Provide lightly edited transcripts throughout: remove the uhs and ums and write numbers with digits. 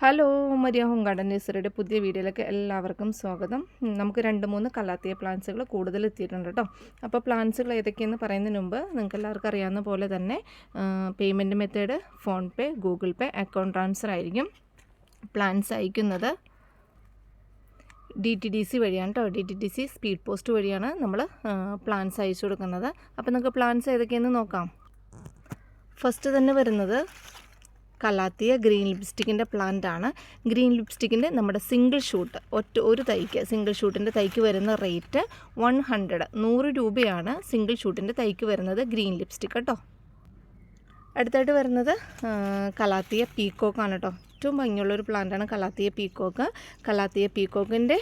Hello, Maria home garden നഴ്സറിയുടെ പുതിയ വീഡിയോയിലേക്ക് എല്ലാവർക്കും സ്വാഗതം. നമുക്ക് 2-3 കലാത്തിയ പ്ലാന്റ്സുകൾ കൂടുതൽ എത്തിയിട്ടുണ്ട് കേട്ടോ. അപ്പോൾ പ്ലാന്റ്സുകൾ ഏതൊക്കെയെന്ന് പറയുന്നതിന് മുമ്പ് നിങ്ങൾക്ക് എല്ലാവർക്കും അറിയാവുന്ന പോലെ തന്നെ payment method PhonePe, Google Pay, account transfer ആയിരിക്കും. പ്ലാന്റ്സ് അയക്കുന്നത് DTDC വഴിയാണ് കേട്ടോ. DTDC സ്പീഡ് പോസ്റ്റ് വഴിയാണ് നമ്മൾ പ്ലാന്റ്സ് അയച്ചു കൊടുക്കുന്നത്. അപ്പോൾ നമുക്ക് പ്ലാന്റ്സ് ഏതൊക്കെയെന്ന് നോക്കാം. ഫസ്റ്റ് തന്നെ വരുന്നത് കലാത്തിയ ഗ്രീൻ ലിപ്സ്റ്റിക്കിൻ്റെ പ്ലാന്റ് ആണ്. ഗ്രീൻ ലിപ്സ്റ്റിക്കിൻ്റെ നമ്മുടെ സിംഗിൾ ഷൂട്ട് ഒരു തൈക്ക് സിംഗിൾ ഷൂട്ടിൻ്റെ തൈക്ക് വരുന്ന റേറ്റ് 100 രൂപയാണ്. സിംഗിൾ ഷൂട്ടിൻ്റെ തൈക്ക് വരുന്നത് ഗ്രീൻ ലിപ്സ്റ്റിക് കേട്ടോ. അടുത്തായിട്ട് വരുന്നത് കലാത്തിയ പീക്കോക്കാണ് കേട്ടോ. ഏറ്റവും ഭംഗിയുള്ളൊരു പ്ലാന്റാണ് കലാത്തിയ പീക്കോക്ക്. കലാത്തിയ പീക്കോക്കിൻ്റെ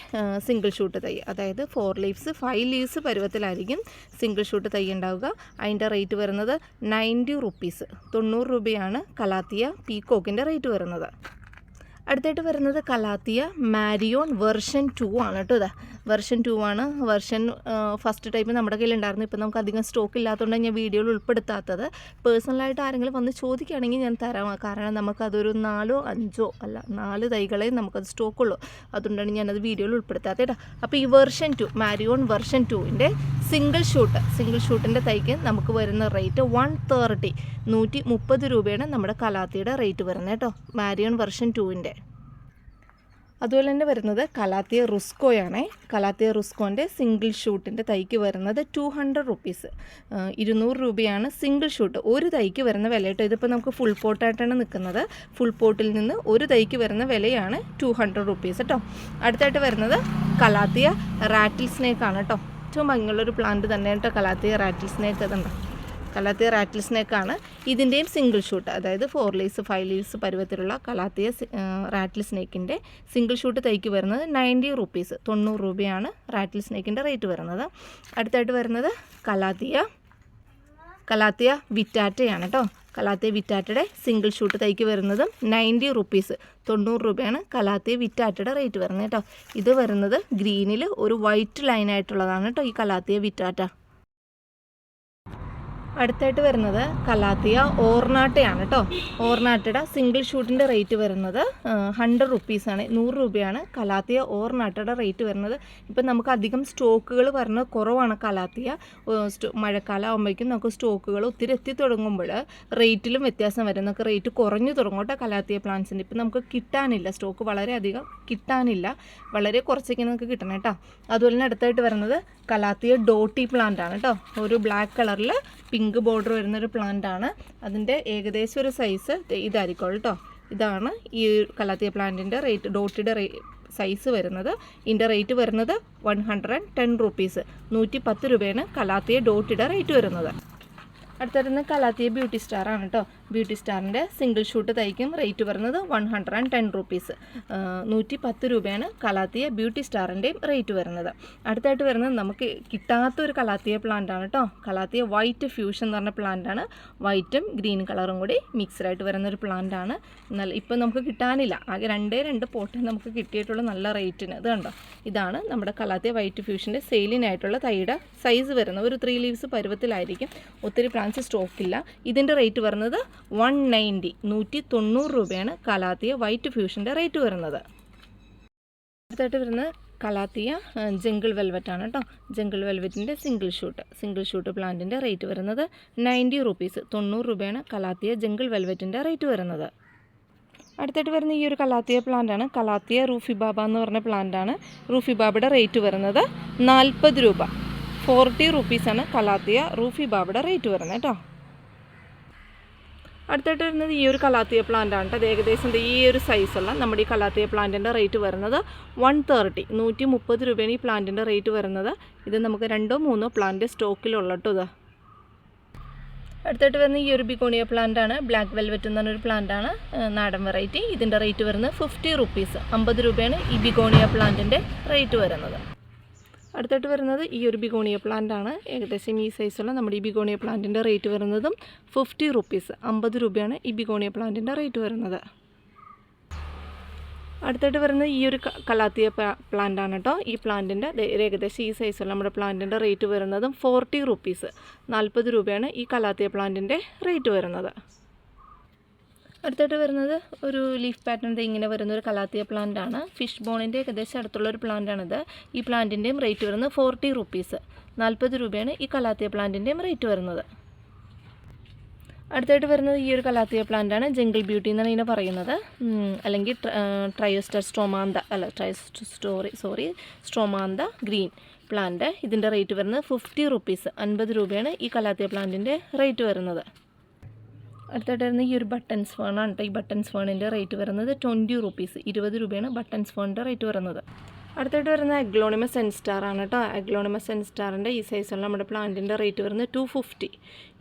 സിംഗിൾ ഷൂട്ട് തൈ, അതായത് 4 ലീവ്സ് 5 ലീവ്സ് പരുവത്തിലായിരിക്കും സിംഗിൾ ഷൂട്ട് തൈ ഉണ്ടാവുക. അതിൻ്റെ റേറ്റ് വരുന്നത് 90 റുപ്പീസ്, 90 രൂപയാണ് കലാത്തിയ പീക്കോക്കിൻ്റെ റേറ്റ് വരുന്നത്. അടുത്തായിട്ട് വരുന്നത് കലാത്തിയ മാരിയോൺ വെർഷൻ 2 ആണ് കേട്ടോ. ഇതാ വെർഷൻ 2 ആണ്. വെർഷൻ ഫസ്റ്റ് ടൈപ്പ് നമ്മുടെ കയ്യിലുണ്ടായിരുന്നു. ഇപ്പോൾ നമുക്ക് അധികം സ്റ്റോക്ക് ഇല്ലാത്തതുകൊണ്ട് ഞാൻ വീഡിയോയിൽ ഉൾപ്പെടുത്താത്തത്. പേഴ്സണലായിട്ട് ആരെങ്കിലും വന്ന് ചോദിക്കുകയാണെങ്കിൽ ഞാൻ തരാം. കാരണം നമുക്കതൊരു 4 തൈകളെ നമുക്കത് സ്റ്റോക്കുള്ളൂ. അതുകൊണ്ടാണ് ഞാനത് വീഡിയോയിൽ ഉൾപ്പെടുത്താത്തത് കേട്ടോ. അപ്പോൾ ഈ വെർഷൻ 2 മാരിയോൺ വെർഷൻ 2ൻ്റെ സിംഗിൾ ഷൂട്ടിൻ്റെ തൈക്ക് നമുക്ക് വരുന്ന റേറ്റ് 130 രൂപയാണ് നമ്മുടെ കലാത്തിയുടെ റേറ്റ് വരുന്നത് കേട്ടോ. മാരിയോൺ വെർഷൻ 2ൻ്റെ. അതുപോലെ തന്നെ വരുന്നത് കലാത്തിയ റുസ്കോയാണ്. കലാത്തിയ റുസ്കോൻ്റെ സിംഗിൾ ഷൂട്ടിൻ്റെ തൈക്ക് വരുന്നത് 200 റുപ്പീസ്, 200 രൂപയാണ് സിംഗിൾ ഷൂട്ട്. ഒരു തൈക്ക് വരുന്ന വില കേട്ടോ. ഇതിപ്പോൾ നമുക്ക് ഫുൾ പോട്ടായിട്ടാണ് നിൽക്കുന്നത്. ഫുൾ പോട്ടിൽ നിന്ന് ഒരു തൈക്ക് വരുന്ന വിലയാണ് 200 റുപ്പീസ് കേട്ടോ. അടുത്തായിട്ട് വരുന്നത് കലാത്തിയ റാറ്റിൽ സ്നേക്കാണ് കേട്ടോ. ഏറ്റവും ഭംഗിയുള്ളൊരു പ്ലാന്റ് തന്നെയാണ് കേട്ടോ കലാത്തിയ റാറ്റിൽ സ്നേക്ക്. ഇതുണ്ട്, കലാത്തിയ റാറ്റിൽ സ്നേക്കാണ്. ഇതിൻ്റെയും സിംഗിൾ ഷൂട്ട്, അതായത് 4 ലീവ്സ് 5 ലീവ്സ് പരുവത്തിലുള്ള കലാത്തിയ റാറ്റിൽ സ്നേക്കിൻ്റെ സിംഗിൾ ഷൂട്ട് തൈക്ക് വരുന്നത് 90 റുപ്പീസ്, 90 രൂപയാണ് റാറ്റിൽ സ്നേക്കിൻ്റെ റേറ്റ് വരുന്നത്. അടുത്തായിട്ട് വരുന്നത് കലാത്തിയ വിറ്റാറ്റയാണ് കേട്ടോ. കലാത്തിയ വിറ്റാറ്റയുടെ സിംഗിൾ ഷൂട്ട് തൈക്ക് വരുന്നതും 90 റുപ്പീസ്, 90 രൂപയാണ് കലാത്തിയ വിറ്റാറ്റയുടെ റേറ്റ് വരുന്നത് കേട്ടോ. ഇത് വരുന്നത് ഗ്രീനിൽ ഒരു വൈറ്റ് ലൈനായിട്ടുള്ളതാണ് കേട്ടോ ഈ കലാത്തിയ വിറ്റാറ്റ. അടുത്തായിട്ട് വരുന്നത് കലാത്തിയ ഓർണാട്ടയാണ് കേട്ടോ. ഓർണാട്ടയുടെ സിംഗിൾ ഷൂട്ടിൻ്റെ റേറ്റ് വരുന്നത് 100 റുപ്പീസാണ്, 100 രൂപയാണ് കലാത്തിയ ഓർണാട്ടയുടെ റേറ്റ് വരുന്നത്. ഇപ്പം നമുക്ക് അധികം സ്റ്റോക്കുകൾ വരുന്നത് കുറവാണ് കലാത്തിയ. മഴക്കാലം ആകുമ്പോഴേക്കും നമുക്ക് സ്റ്റോക്കുകൾ ഒത്തിരി എത്തി തുടങ്ങുമ്പോൾ റേറ്റിലും വ്യത്യാസം വരും. നമുക്ക് റേറ്റ് കുറഞ്ഞു തുടങ്ങും കേട്ടോ കലാത്തിയ പ്ലാന്റ്സിൻ്റെ. ഇപ്പം നമുക്ക് കിട്ടാനില്ല, സ്റ്റോക്ക് വളരെയധികം കിട്ടാനില്ല, വളരെ കുറച്ചൊക്കെ നമുക്ക് കിട്ടണം കേട്ടോ. അതുപോലെ തന്നെ അടുത്തായിട്ട് വരുന്നത് കലാത്തിയ ഡോട്ടി പ്ലാന്റ് ആണ് കേട്ടോ. ഒരു ബ്ലാക്ക് കളറിൽ പിങ്ക് ബോർഡർ വരുന്നൊരു പ്ലാന്റ് ആണ്. അതിൻ്റെ ഏകദേശം ഒരു സൈസ് ഇതായിരിക്കും കേട്ടോ. ഇതാണ് ഈ കലാത്തിയ പ്ലാന്റിൻ്റെ റേറ്റ്, ഡോട്ടിയുടെ സൈസ് വരുന്നത്. ഇതിൻ്റെ റേറ്റ് വരുന്നത് 110 റുപ്പീസ്, 110 രൂപയാണ് കലാത്തിയ ഡോട്ടിയുടെ റേറ്റ് വരുന്നത്. അടുത്തരുന്ന കലാത്തിയ ബ്യൂട്ടി സ്റ്റാർ ആണ് കേട്ടോ. ബ്യൂട്ടി സ്റ്റാറിൻ്റെ സിംഗിൾ ഷൂട്ട് തൈക്കും റേറ്റ് വരുന്നത് 110 റുപ്പീസ്, 110 രൂപയാണ് കലാത്തിയ ബ്യൂട്ടി സ്റ്റാറിൻ്റെയും റേറ്റ് വരുന്നത്. അടുത്തായിട്ട് വരുന്നത് നമുക്ക് കിട്ടാത്തൊരു കലാത്തിയ പ്ലാന്റ് ആണ് കേട്ടോ. കലാത്തിയ വൈറ്റ് ഫ്യൂഷൻ എന്ന് പറഞ്ഞ പ്ലാന്റ് ആണ്. വൈറ്റും ഗ്രീൻ കളറും കൂടി മിക്സ്ഡായിട്ട് വരുന്നൊരു പ്ലാന്റ് ആണ്. എന്നാൽ ഇപ്പം നമുക്ക് കിട്ടാനില്ല, ആകെ 2 പോട്ട് നമുക്ക് കിട്ടിയിട്ടുള്ള നല്ല റേറ്റിന്. ഇത് കണ്ടോ, ഇതാണ് നമ്മുടെ കലാത്തിയ വൈറ്റ് ഫ്യൂഷൻ്റെ സെയിലിനായിട്ടുള്ള തൈയുടെ സൈസ് വരുന്നത്. ഒരു 3 ലീവ്സ് പരുവത്തിലായിരിക്കും. ഒത്തിരി പ്ലാന്റ്സ് സ്റ്റോക്കില്ല. ഇതിൻ്റെ റേറ്റ് വരുന്നത് 190 രൂപയാണ് കലാത്തിയ വൈറ്റ് ഫ്യൂഷൻ്റെ റേറ്റ് വരുന്നത്. അടുത്തായിട്ട് വരുന്നത് കലാത്തിയ ജംഗിൾ വെൽവെറ്റ് ആണ് കേട്ടോ. ജംഗിൾ വെൽവെറ്റിൻ്റെ സിംഗിൾ ഷൂട്ട് പ്ലാന്റിൻ്റെ റേറ്റ് വരുന്നത് 90 റുപ്പീസ്, 90 രൂപയാണ് കലാത്തിയ ജംഗിൾ വെൽവെറ്റിൻ്റെ റേറ്റ് വരുന്നത്. അടുത്തായിട്ട് വരുന്ന ഈ ഒരു കലാത്തിയ പ്ലാന്റാണ് കലാത്തിയ റൂഫിബാബ എന്ന് പറഞ്ഞ പ്ലാന്റാണ്. റൂഫിബാബയുടെ റേറ്റ് വരുന്നത് 40 രൂപ, 40 റുപ്പീസാണ് കലാത്തിയ റൂഫിബാബയുടെ റേറ്റ് വരുന്നത് കേട്ടോ. അടുത്തായിട്ട് വരുന്നത് ഈ ഒരു കലാത്തിയ പ്ലാന്റ് ആണ് കേട്ടോ. അത് ഏകദേശം ഈ ഒരു സൈസുള്ള നമ്മുടെ ഈ കലാത്തിയ പ്ലാന്റിൻ്റെ റേറ്റ് വരുന്നത് 130 രൂപയാണ് ഈ പ്ലാന്റിൻ്റെ റേറ്റ് വരുന്നത്. ഇത് നമുക്ക് 2-3 പ്ലാന്റ് സ്റ്റോക്കിലുള്ള കേട്ടോ. ഇത് അടുത്തായിട്ട് വരുന്ന ഈ ഒരു ബിഗോണിയ പ്ലാന്റ് ആണ്. ബ്ലാക്ക് വെൽവെറ്റ് എന്ന് പറഞ്ഞൊരു പ്ലാന്റ് ആണ്, നാടൻ വെറൈറ്റി. ഇതിൻ്റെ റേറ്റ് വരുന്നത് 50 റുപ്പീസ്, 50 രൂപയാണ് ഈ ബിഗോണിയ പ്ലാന്റിൻ്റെ റേറ്റ് വരുന്നത്. അടുത്തായിട്ട് വരുന്നത് ഈ ഒരു ബിഗോണിയ പ്ലാന്റ് ആണ്. ഏകദേശം ഈ സൈസുള്ള നമ്മുടെ ഈ ബിഗോണിയ പ്ലാന്റിൻ്റെ റേറ്റ് വരുന്നതും 50 റുപ്പീസ്, 50 രൂപയാണ് ഈ ബിഗോണിയ പ്ലാന്റിൻ്റെ റേറ്റ് വരുന്നത്. അടുത്തായിട്ട് വരുന്നത് ഈ ഒരു കലാത്തിയ പ്ലാന്റ് ആണ് കേട്ടോ. ഈ പ്ലാന്റിൻ്റെ ഏകദേശം ഈ സൈസുള്ള നമ്മുടെ പ്ലാന്റിൻ്റെ റേറ്റ് വരുന്നതും 40 റുപ്പീസ്, 40 രൂപയാണ് ഈ കലാത്തിയ പ്ലാന്റിൻ്റെ റേറ്റ് വരുന്നത്. അടുത്തായിട്ട് വരുന്നത് ഒരു ലീഫ് പാറ്റേൺ ഇങ്ങനെ വരുന്ന ഒരു കലാത്തിയ പ്ലാന്റ് ആണ്. ഫിഷ് ബോണിൻ്റെ ഏകദേശം അടുത്തുള്ളൊരു പ്ലാന്റാണിത്. ഈ പ്ലാന്റിൻ്റെയും റേറ്റ് വരുന്നത് 40 റുപ്പീസ്, 40 രൂപയാണ് ഈ കലാത്തിയ പ്ലാന്റിൻ്റെയും റേറ്റ് വരുന്നത്. അടുത്തായിട്ട് വരുന്നത് ഈ ഒരു കലാത്തിയ പ്ലാന്റാണ്. ജംഗിൾ ബ്യൂട്ടി എന്നാണ് ഇതിനെ പറയുന്നത്, അല്ലെങ്കിൽ സ്ട്രോമാന്ത ഗ്രീൻ പ്ലാന്റ്. ഇതിൻ്റെ റേറ്റ് വരുന്നത് 50 റുപ്പീസ്, 50 രൂപയാണ് ഈ കലാത്തിയ പ്ലാന്റിൻ്റെ റേറ്റ് വരുന്നത്. അടുത്തായിട്ട് വരുന്ന ഈ ഒരു ബട്ടൺസ് ഫേണാണ് കേട്ടോ. ഈ ബട്ടൺസ് ഫേണിൻ്റെ റേറ്റ് വരുന്നത് 20 റുപ്പീസ്, 20 രൂപയാണ് ബട്ടൺസ് ഫേണിൻ്റെ റേറ്റ് വരുന്നത്. അടുത്തായിട്ട് വരുന്ന അഗ്ലോണിമസ് സെൻസ്റ്റാർ ആണ് കേട്ടോ. അഗ്ലോണിമസ് സെൻസ്റ്റാറിൻ്റെ ഈ സൈസുള്ള നമ്മുടെ പ്ലാന്റിൻ്റെ റേറ്റ് വരുന്നത് 250,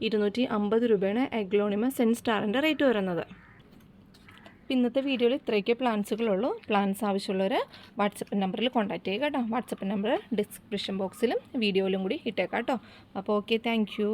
250 രൂപയാണ് അഗ്ലോണിമസ് സെൻസ്റ്റാറിൻ്റെ റേറ്റ് വരുന്നത്. ഇന്നത്തെ വീഡിയോയിൽ ഇത്രയൊക്കെ പ്ലാന്റ്സുകളുള്ളൂ. പ്ലാന്റ്സ് ആവശ്യമുള്ളവർ വാട്സപ്പ് നമ്പറിൽ കോൺടാക്റ്റ് ചെയ്യുക കേട്ടോ. വാട്സപ്പ് നമ്പർ ഡിസ്ക്രിപ്ഷൻ ബോക്സിലും വീഡിയോയിലും കൂടി ഇട്ടേക്കാം കേട്ടോ. അപ്പോൾ ഓക്കെ, താങ്ക് യു.